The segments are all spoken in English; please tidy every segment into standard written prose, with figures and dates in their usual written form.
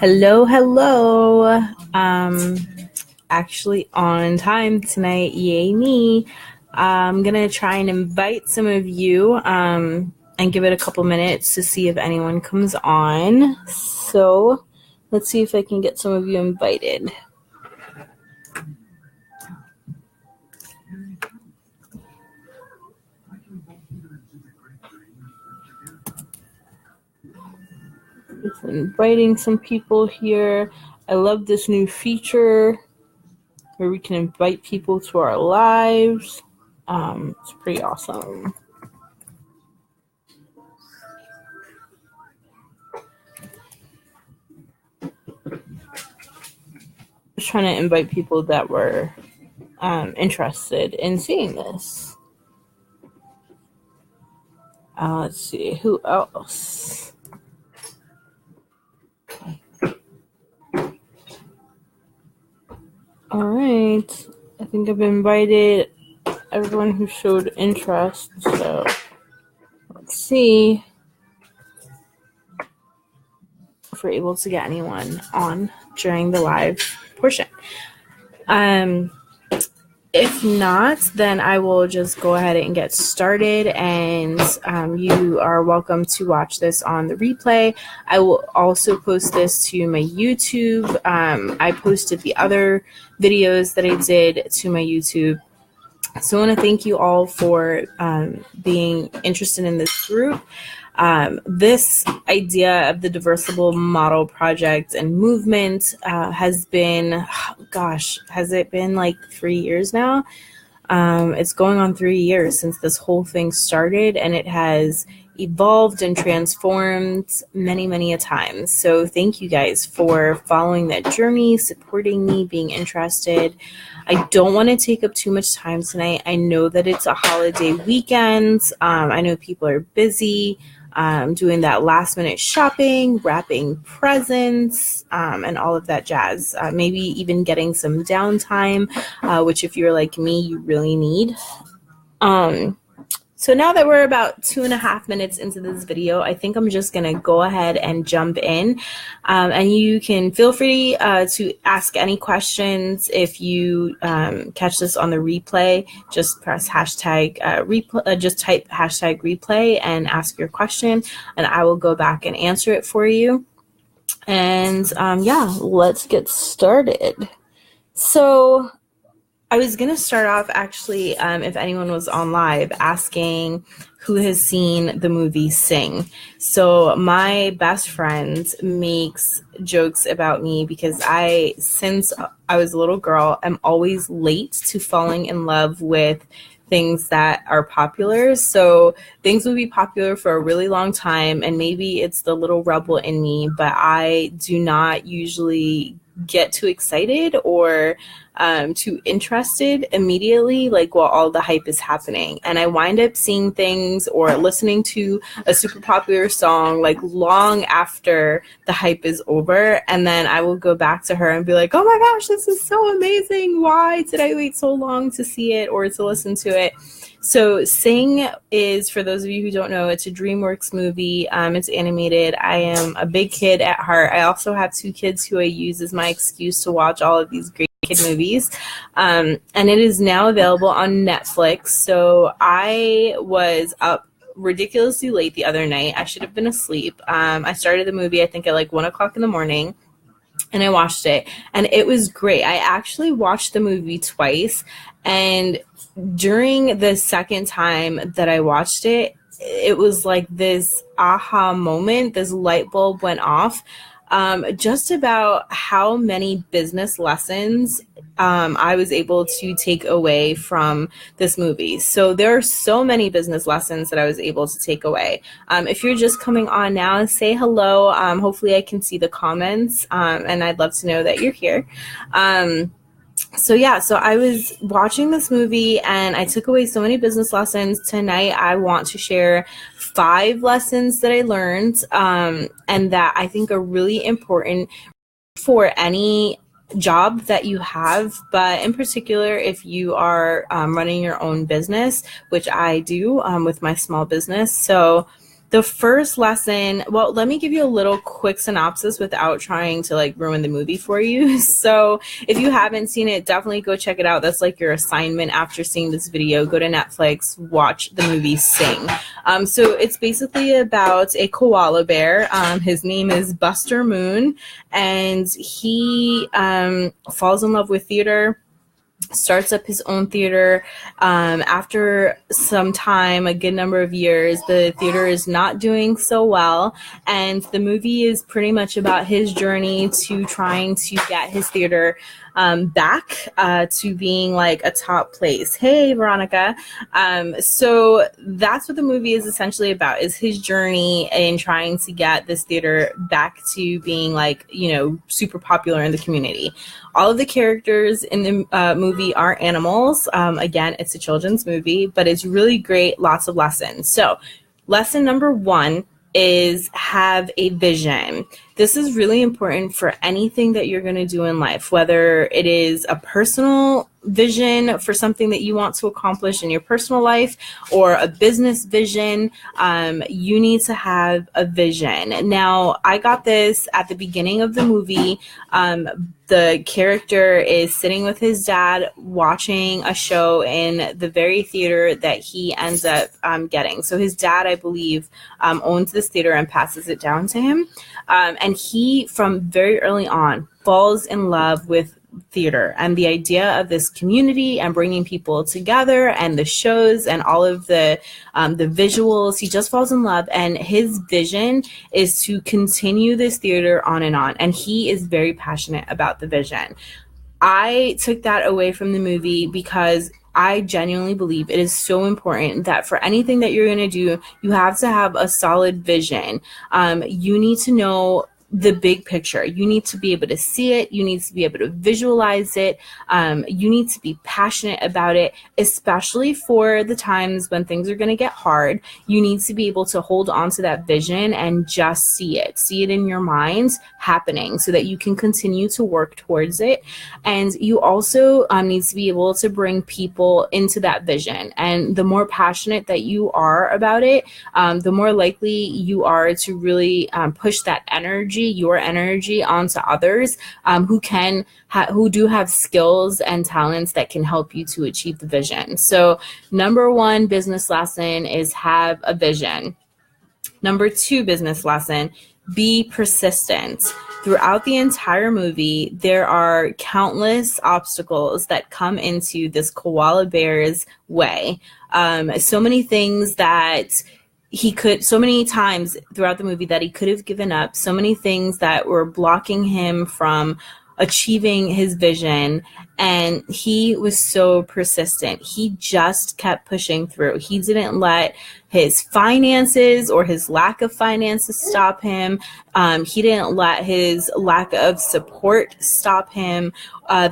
Hello, hello. Actually on time tonight. Yay me. I'm gonna try and invite some of you and give it a couple minutes to see if anyone comes on. So let's see if I can get some of you invited. Just inviting some people here. I love this new feature where we can invite people to our lives. It's pretty awesome. Just trying to invite people that were interested in seeing this. Let's see, who else? All right, I think I've invited everyone who showed interest, so let's see if we're able to get anyone on during the live portion. If not, then I will just go ahead and get started, and you are welcome to watch this on the replay. I will also post this to my YouTube. I posted the other videos that I did to my YouTube. So I want to thank you all for being interested in this group. This idea of the Diversible Model Project and movement has been, has it been like 3 years now? It's going on 3 years since this whole thing started, and it has evolved and transformed many, many a times. So thank you guys for following that journey, supporting me, being interested. I don't want to take up too much time tonight. I know that it's a holiday weekend. I know people are busy doing that last minute shopping, wrapping presents, and all of that jazz. Maybe even getting some downtime, which if you're like me, you really need. So now that we're about 2.5 minutes into this video, I think I'm just going to go ahead and jump in. And you can feel free to ask any questions. If you catch this on the replay, just press hashtag replay, just type hashtag replay and ask your question, and I will go back and answer it for you. And yeah, let's get started. So I was going to start off actually, if anyone was on live, asking who has seen the movie Sing. So my best friend makes jokes about me because since I was a little girl, I'm always late to falling in love with things that are popular. So things will be popular for a really long time, and maybe it's the little rebel in me, but I do not usually get too excited or too interested immediately, like while all the hype is happening. And I wind up seeing things or listening to a super popular song like long after the hype is over, and then I will go back to her and be like, oh my gosh, this is so amazing. Why did I wait so long to see it or to listen to it? So Sing is, for those of you who don't know, it's a DreamWorks movie. It's animated. I am a big kid at heart. I also have 2 kids who I use as my excuse to watch all of these great kid movies. And it is now available on Netflix. So I was up ridiculously late the other night. I should have been asleep. I started the movie, I think, at like 1 o'clock in the morning. And I watched it, and it was great. I actually watched the movie twice, and during the second time that I watched it, it was like this aha moment, this light bulb went off, just about how many business lessons I was able to take away from this movie. So there are so many business lessons that I was able to take away. If you're just coming on now, say hello. Hopefully I can see the comments, and I'd love to know that you're here. So I was watching this movie and I took away so many business lessons. Tonight I want to share 5 lessons that I learned and that I think are really important for any job that you have, but in particular if you are running your own business, which I do with my small business. So The first lesson, well, let me give you a little quick synopsis without trying to like ruin the movie for you. So if you haven't seen it, definitely go check it out. That's like your assignment after seeing this video. Go to Netflix, watch the movie Sing. So it's basically about a koala bear. His name is Buster Moon, and he falls in love with theater, starts up his own theater. After some time, a good number of years, the theater is not doing so well, and the movie is pretty much about his journey to trying to get his theater back to being like a top place. Hey, Veronica. So that's what the movie is essentially about, is his journey in trying to get this theater back to being like, you know, super popular in the community. All of the characters in the movie are animals. Again, it's a children's movie, but it's really great. Lots of lessons. So lesson number 1 is have a vision. This is really important for anything that you're going to do in life, whether it is a personal vision for something that you want to accomplish in your personal life or a business vision. You need to have a vision. Now, I got this at the beginning of the movie. The character is sitting with his dad watching a show in the very theater that he ends up getting. So his dad, I believe, owns this theater and passes it down to him. And he, from very early on, falls in love with theater and the idea of this community and bringing people together and the shows and all of the visuals. He just falls in love, and his vision is to continue this theater on. And he is very passionate about the vision. I took that away from the movie because I genuinely believe it is so important that for anything that you're going to do, you have to have a solid vision. You need to know the big picture. You need to be able to see it. You need to be able to visualize it. You need to be passionate about it, especially for the times when things are going to get hard. You need to be able to hold on to that vision and just see it in your mind happening so that you can continue to work towards it. And you also need to be able to bring people into that vision. And the more passionate that you are about it, the more likely you are to really push that energy, your energy, onto others who do have skills and talents that can help you to achieve the vision. So number 1 business lesson is have a vision. Number 2 business lesson, be persistent. Throughout the entire movie, there are countless obstacles that come into this koala bear's way. So many things that so many times throughout the movie that he could have given up, so many things that were blocking him from achieving his vision, and he was so persistent. He just kept pushing through. He didn't let his finances or his lack of finances stop him. He didn't let his lack of support stop him.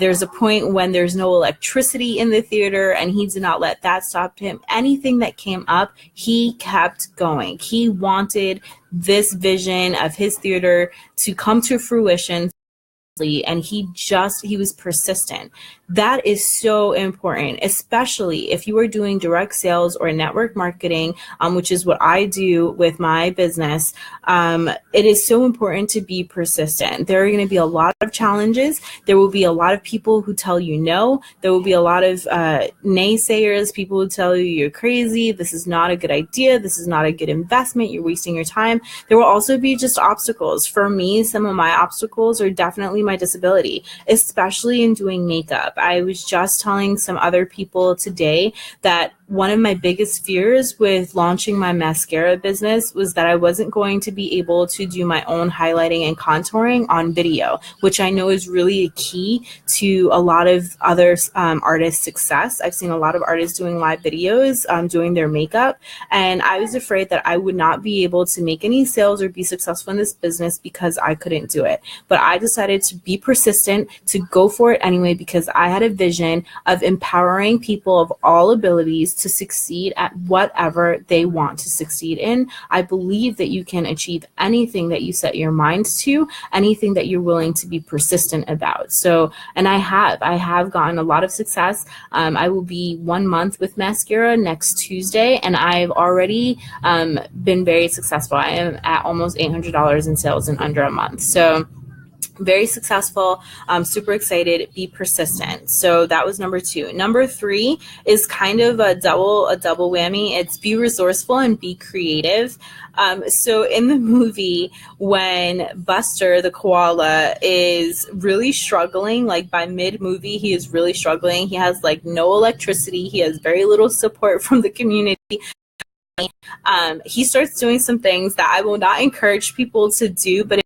There's a point when there's no electricity in the theater, and he did not let that stop him. Anything that came up, he kept going. He wanted this vision of his theater to come to fruition, and he was persistent. That is so important, especially if you are doing direct sales or network marketing, which is what I do with my business. It is so important to be persistent. There are going to be a lot of challenges. There will be a lot of people who tell you no. There will be a lot of naysayers, people who tell you you're crazy, this is not a good idea, this is not a good investment, you're wasting your time. There will also be just obstacles. For me, some of my obstacles are definitely my disability, especially in doing makeup. I was just telling some other people today that one of my biggest fears with launching my mascara business was that I wasn't going to be able to do my own highlighting and contouring on video, which I know is really a key to a lot of other artists' success. I've seen a lot of artists doing live videos, doing their makeup, and I was afraid that I would not be able to make any sales or be successful in this business because I couldn't do it. But I decided to be persistent, to go for it anyway, because I had a vision of empowering people of all abilities to succeed at whatever they want to succeed in. I believe that you can achieve anything that you set your mind to, anything that you're willing to be persistent about. So, and I have gotten a lot of success. I will be 1 month with mascara next Tuesday, and I've already been very successful. I am at almost $800 in sales in under a month. So very successful. I'm super excited. Be persistent. So that was number 2. Number 3 is kind of a double whammy. It's be resourceful and be creative. So in the movie, when Buster the koala is really struggling, like by mid-movie, he is really struggling. He has like no electricity. He has very little support from the community. He starts doing some things that I will not encourage people to do, but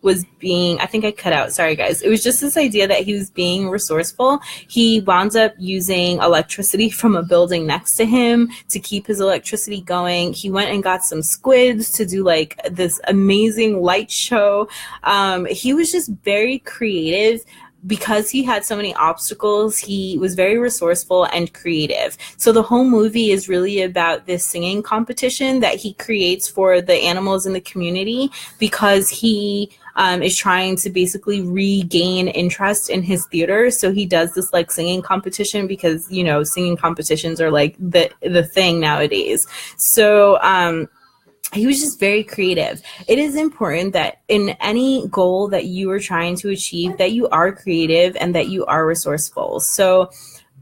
was being, I think I cut out, sorry guys. It was just this idea that he was being resourceful. He wound up using electricity from a building next to him to keep his electricity going. He went and got some squids to do like this amazing light show. He was just very creative. Because he had so many obstacles, he was very resourceful and creative. So the whole movie is really about this singing competition that he creates for the animals in the community, because he is trying to basically regain interest in his theater. So he does this like singing competition, because, you know, singing competitions are like the thing nowadays. So, he was just very creative. It is important that in any goal that you are trying to achieve, that you are creative and that you are resourceful. So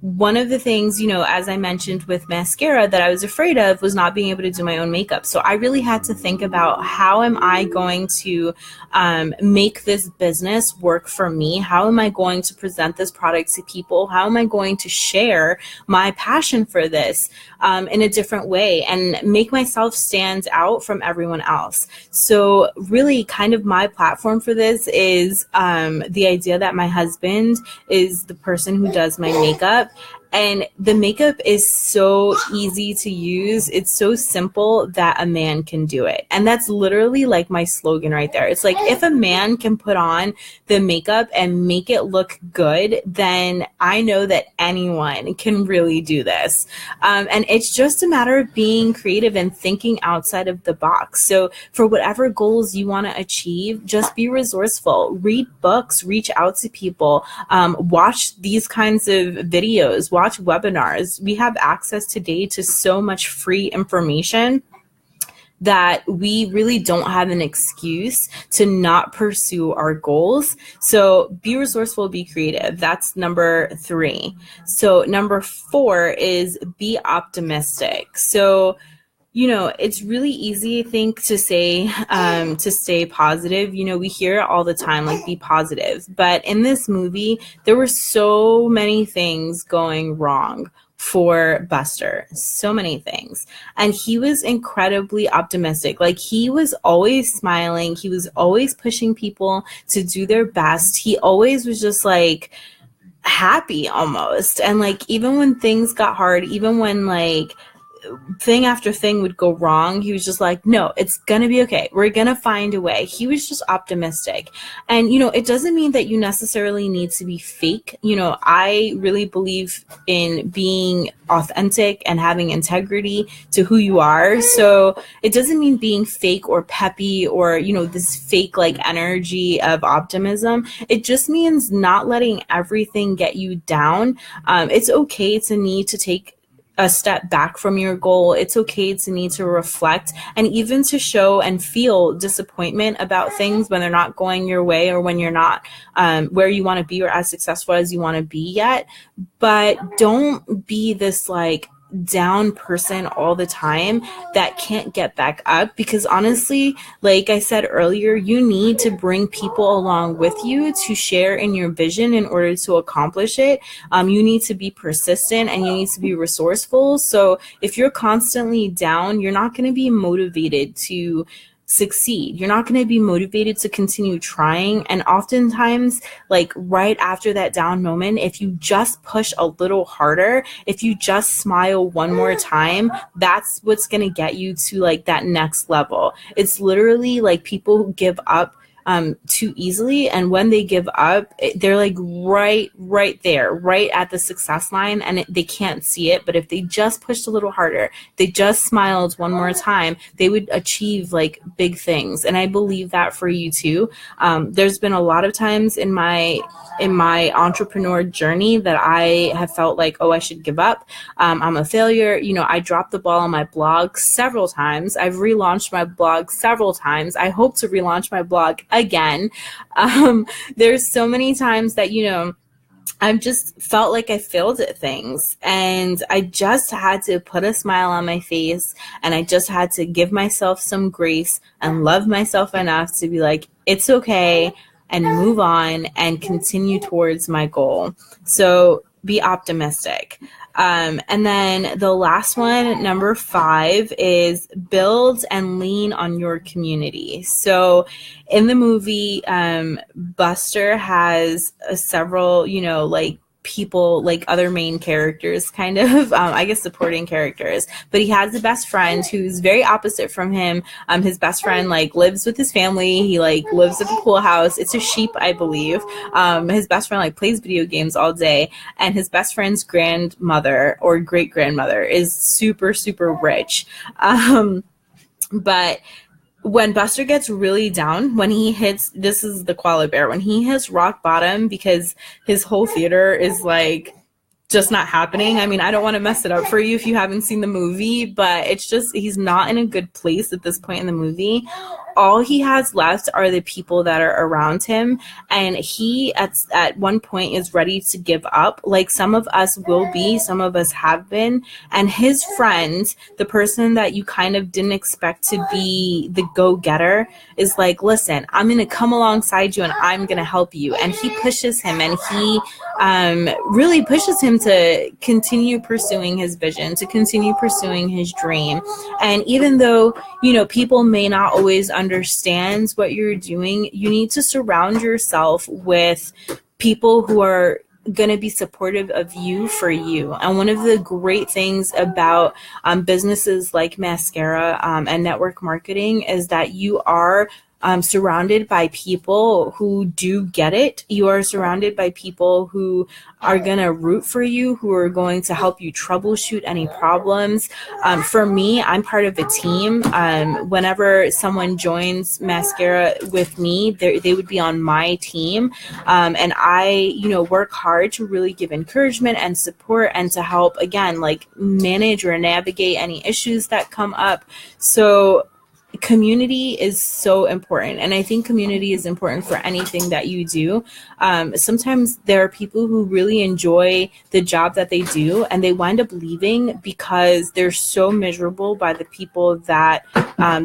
one of the things, you know, as I mentioned with mascara, that I was afraid of was not being able to do my own makeup. So I really had to think about, how am I going to make this business work for me? How am I going to present this product to people? How am I going to share my passion for this in a different way and make myself stand out from everyone else? So really kind of my platform for this is the idea that my husband is the person who does my makeup. And the makeup is so easy to use. It's so simple that a man can do it. And that's literally like my slogan right there. It's like, if a man can put on the makeup and make it look good, then I know that anyone can really do this. And it's just a matter of being creative and thinking outside of the box. So for whatever goals you want to achieve, just be resourceful. Read books, reach out to people, watch these kinds of videos, watch webinars. We have access today to so much free information that we really don't have an excuse to not pursue our goals. So be resourceful, be creative. That's number 3. So number 4 is be optimistic. So, you know, it's really easy, I think, to say, to stay positive. You know, we hear it all the time, like, be positive. But in this movie, there were so many things going wrong for Buster, so many things. And he was incredibly optimistic. Like, he was always smiling. He was always pushing people to do their best. He always was just like happy almost. And like, even when things got hard, even when like thing after thing would go wrong, he was just like, no, it's gonna be okay. We're gonna find a way. He was just optimistic. And, you know, it doesn't mean that you necessarily need to be fake. You know, I really believe in being authentic and having integrity to who you are. So it doesn't mean being fake or peppy or, you know, this fake like energy of optimism. It just means not letting everything get you down. It's okay to need to take a step back from your goal. It's okay to need to reflect and even to show and feel disappointment about things when they're not going your way or when you're not where you want to be or as successful as you want to be yet. But don't be this like down person all the time that can't get back up, because honestly, like I said earlier, you need to bring people along with you to share in your vision in order to accomplish it. You need to be persistent and you need to be resourceful. So if you're constantly down, you're not going to be motivated to succeed. You're not going to be motivated to continue trying. And oftentimes, like right after that down moment, if you just push a little harder, if you just smile one more time, that's what's going to get you to like that next level. It's literally like people who give up too easily. And when they give up, they're like right there, right at the success line, and they can't see it. But if they just pushed a little harder, they just smiled one more time, they would achieve like big things. And I believe that for you too. There's been a lot of times in my entrepreneur journey that I have felt like, oh, I should give up. I'm a failure. I dropped the ball on my blog several times. I've relaunched my blog several times. I hope to relaunch my blog again. There's so many times that, I've just felt like I failed at things, and I just had to put a smile on my face, and I just had to give myself some grace and love myself enough to be like, it's okay, and move on and continue towards my goal. So be optimistic. And then the last one, number 5, is build and lean on your community. So in the movie, Buster has several, like people, like other main characters, kind of, I guess supporting characters, but he has a best friend who's very opposite from him. His best friend like lives with his family. He like lives at the pool house. It's a sheep, I believe. His best friend like plays video games all day, and his best friend's grandmother or great grandmother is super, super rich. But when Buster gets really down, when he hits, this is the Koala Bear, when he hits rock bottom because his whole theater is like just not happening. I mean, I don't want to mess it up for you if you haven't seen the movie, but it's just, he's not in a good place at this point in the movie. All he has left are the people that are around him, and he at one point is ready to give up, like some of us will be, some of us have been. And his friend, the person that you kind of didn't expect to be the go-getter, is like, listen, I'm going to come alongside you and I'm going to help you. And he pushes him, and he really pushes him to continue pursuing his vision, to continue pursuing his dream. And even though, people may not always understand what you're doing, you need to surround yourself with people who are going to be supportive of you for you. And one of the great things about businesses like Mascara and network marketing is that you are surrounded by people who do get it. You are surrounded by people who are going to root for you, who are going to help you troubleshoot any problems. For me, I'm part of a team. Whenever someone joins Mascara with me, they would be on my team. And I, work hard to really give encouragement and support and to help, again, like manage or navigate any issues that come up. So community is so important, and I think community is important for anything that you do. Sometimes there are people who really enjoy the job that they do, and they wind up leaving because they're so miserable by the people that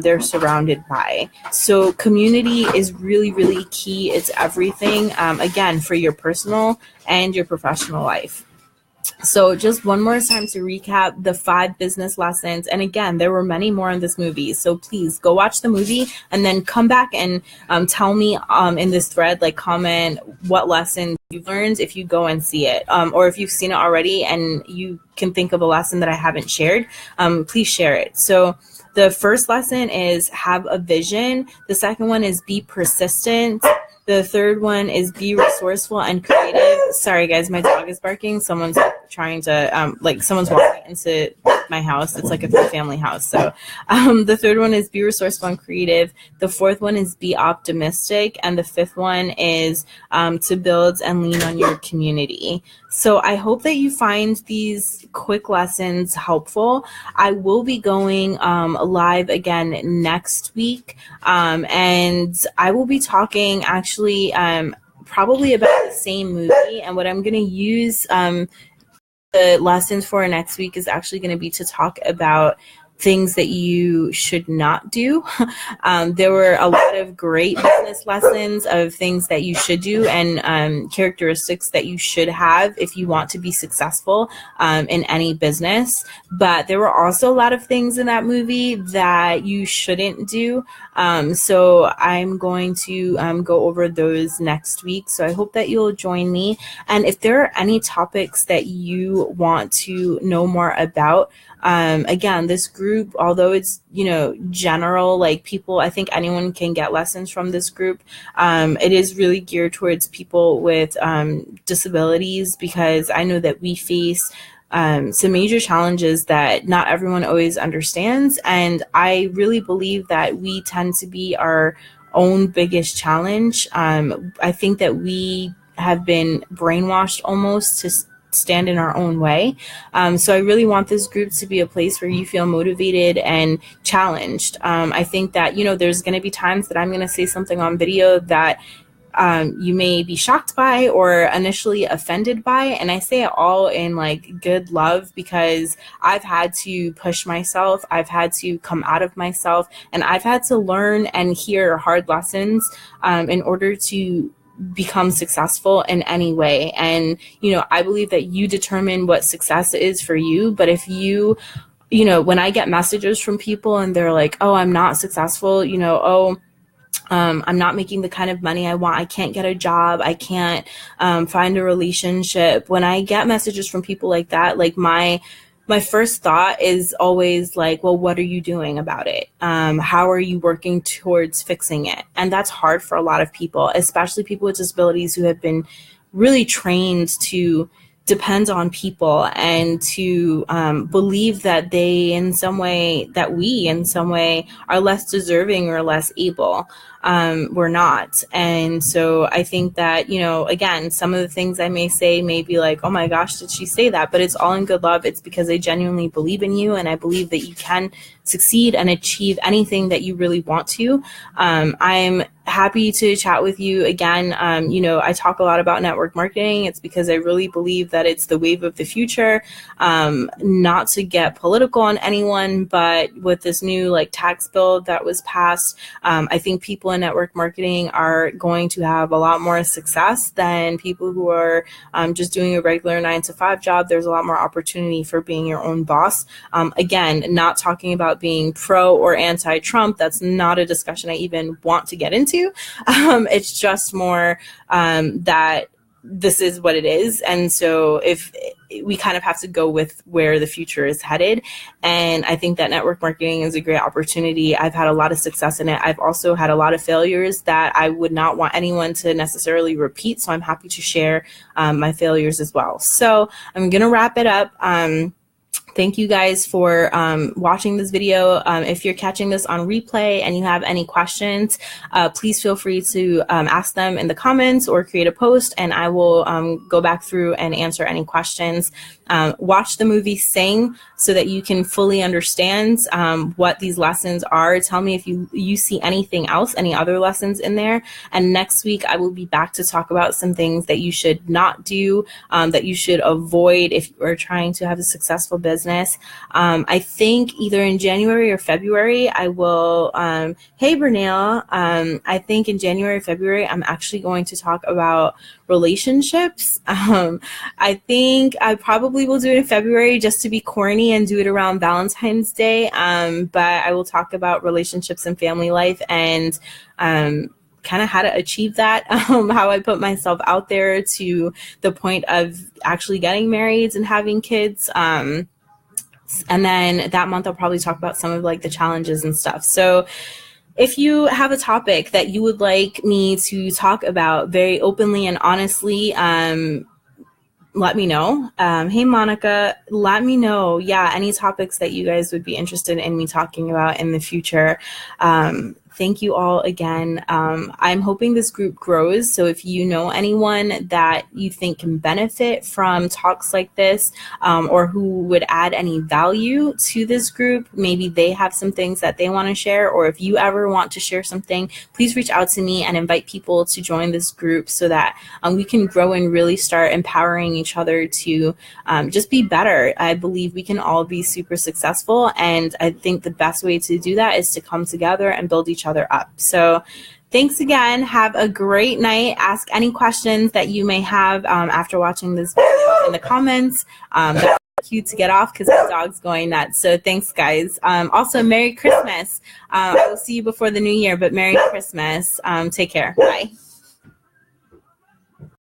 they're surrounded by. So community is really, really key. It's everything, again, for your personal and your professional life. So just one more time to recap the 5 business lessons. And again, there were many more in this movie. So please go watch the movie and then come back and tell me in this thread, like comment what lesson you've learned if you go and see it. Or if you've seen it already and you can think of a lesson that I haven't shared, please share it. So the first lesson is have a vision. The second one is be persistent. The third one is be resourceful and creative. Sorry, guys, my dog is barking. Someone's trying to, someone's walking into my house. It's like a family house. So the third one is be resourceful and creative. The fourth one is be optimistic. And the fifth one is to build and lean on your community. So I hope that you find these quick lessons helpful. I will be going live again next week. And I will be talking actually probably about the same movie. And what I'm going to use the lessons for next week is actually going to be to talk about things that you should not do. There were a lot of great business lessons of things that you should do and characteristics that you should have if you want to be successful in any business. But there were also a lot of things in that movie that you shouldn't do. So I'm going to go over those next week. So I hope that you'll join me. And if there are any topics that you want to know more about, again, this group group, although it's, you know, general, like people, I think anyone can get lessons from this group. It is really geared towards people with disabilities, because I know that we face some major challenges that not everyone always understands. And I really believe that we tend to be our own biggest challenge. I think that we have been brainwashed almost to stand in our own way. So I really want this group to be a place where you feel motivated and challenged. I think that, you know, there's going to be times that I'm going to say something on video that you may be shocked by or initially offended by. And I say it all in like good love, because I've had to push myself. I've had to come out of myself, and I've had to learn and hear hard lessons in order to become successful in any way. And, you know, I believe that you determine what success is for you. But if you know, when I get messages from people and they're like, oh, I'm not successful, you know, oh, I'm not making the kind of money I want. I can't get a job. I can't find a relationship. When I get messages from people like that, like my first thought is always like, well, what are you doing about it? How are you working towards fixing it? And that's hard for a lot of people, especially people with disabilities who have been really trained to depend on people and to believe that they in some way, that we in some way are less deserving or less able. We're not. And so I think that, you know, again, some of the things I may say may be like, oh my gosh, did she say that? But it's all in good love. It's because I genuinely believe in you, and I believe that you can succeed and achieve anything that you really want to. I'm happy to chat with you again. You know, I talk a lot about network marketing. It's because I really believe that it's the wave of the future. Not to get political on anyone, but with this new like tax bill that was passed, I think people in network marketing are going to have a lot more success than people who are just doing a regular 9-to-5 job. There's a lot more opportunity for being your own boss. Again, not talking about being pro or anti-Trump. That's not a discussion I even want to get into. It's just more that this is what it is. And so if we kind of have to go with where the future is headed. And I think that network marketing is a great opportunity. I've had a lot of success in it. I've also had a lot of failures that I would not want anyone to necessarily repeat. So I'm happy to share my failures as well. So I'm going to wrap it up. Thank you guys for watching this video. If you're catching this on replay and you have any questions, please feel free to ask them in the comments or create a post, and I will go back through and answer any questions. Watch the movie Sing so that you can fully understand what these lessons are. Tell me if you see anything else, any other lessons in there. And next week, I will be back to talk about some things that you should not do, that you should avoid if you are trying to have a successful business. I think either in January or February, I will, hey, Bernal, I think in January or February, I'm actually going to talk about relationships. I think I probably will do it in February just to be corny and do it around Valentine's Day. But I will talk about relationships and family life and kind of how to achieve that, how I put myself out there to the point of actually getting married and having kids. And then that month, I'll probably talk about some of like the challenges and stuff. So if you have a topic that you would like me to talk about very openly and honestly, let me know. Hey, Monica, let me know. Yeah, any topics that you guys would be interested in me talking about in the future. Thank you all again. I'm hoping this group grows. So if you know anyone that you think can benefit from talks like this, or who would add any value to this group, maybe they have some things that they want to share, or if you ever want to share something, please reach out to me and invite people to join this group so that we can grow and really start empowering each other to just be better. I believe we can all be super successful. And I think the best way to do that is to come together and build each other up. So thanks again. Have a great night. Ask any questions that you may have after watching this video in the comments. That's cute to get off because my dog's going nuts. So thanks, guys. Also, Merry Christmas. I will see you before the new year, but Merry Christmas. Take care. Bye.